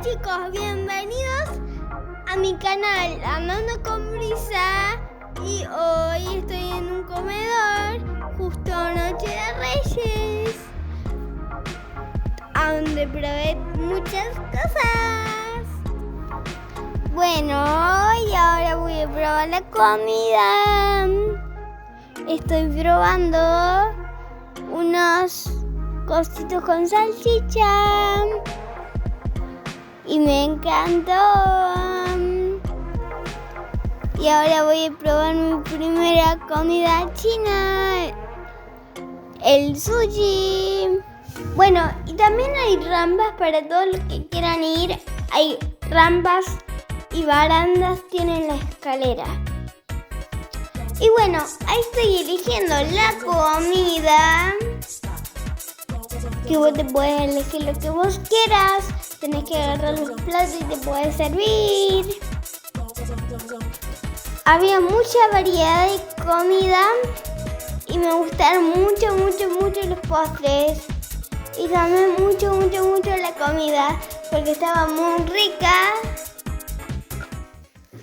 chicos, bienvenidos a mi canal Andando con Brisa. Y hoy estoy en un comedor, justo Noche de Reyes, a donde probé muchas cosas. Bueno, y ahora voy a probar la comida. Estoy probando unos cositos con salchicha y me encantó. Y ahora voy a probar mi primera comida china, el sushi. Bueno, y también hay rampas para todos los que quieran ir. Hay rampas y barandas, tienen la escalera. Y bueno, ahí estoy eligiendo la comida. Que vos te puedes elegir lo que vos quieras. Tenés que agarrar los platos y te puedes servir. Había mucha variedad de comida y me gustaron mucho los postres. Y también mucho la comida porque estaba muy rica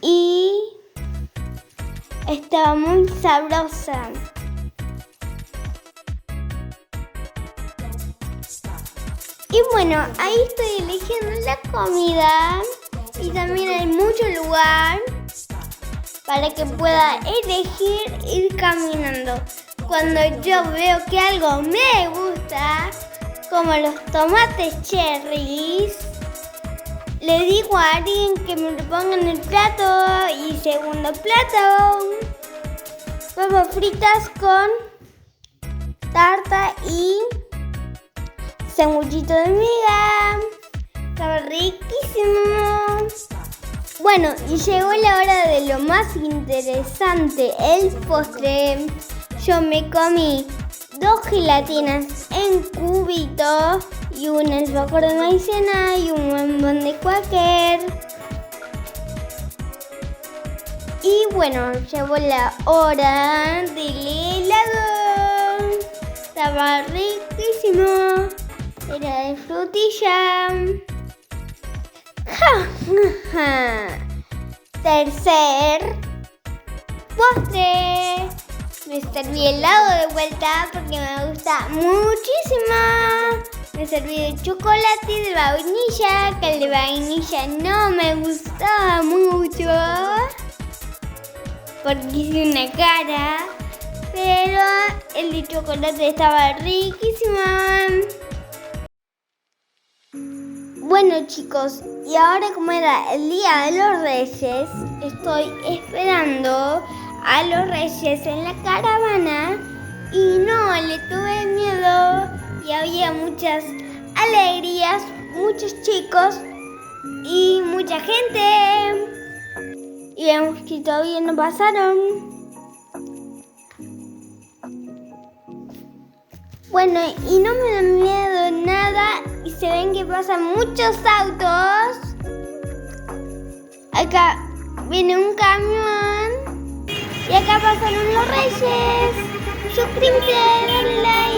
y estaba muy sabrosa. Y bueno, ahí estoy eligiendo la comida y también hay mucho lugar para que pueda elegir ir caminando. Cuando yo veo que algo me gusta, como los tomates cherries, le digo a alguien que me lo ponga en el plato. Y segundo plato, papas fritas con tarta y sanguchito de miga. Estaba riquísimo. Bueno, y llegó la hora de lo más interesante, el postre. Yo me comí 2 gelatinas en cubito y un alfajor de maicena y un bombón de Quaker. Y bueno, llegó la hora del helado. Estaba riquísimo. Era de frutilla. Tercer postre. Me serví helado de vuelta porque me gusta muchísimo. Me serví de chocolate y de vainilla, que el de vainilla no me gustaba mucho porque hice una cara, pero el de chocolate estaba riquísimo. Bueno chicos, y ahora como era el día de los Reyes, estoy esperando a los Reyes en la caravana y no le tuve miedo y había muchas alegrías, muchos chicos y mucha gente. Y vemos que todavía no pasaron. Bueno, y no me da miedo nada y se ven que pasan muchos autos. Acá viene un camión y acá pasaron los Reyes. Suscríbete, dale like.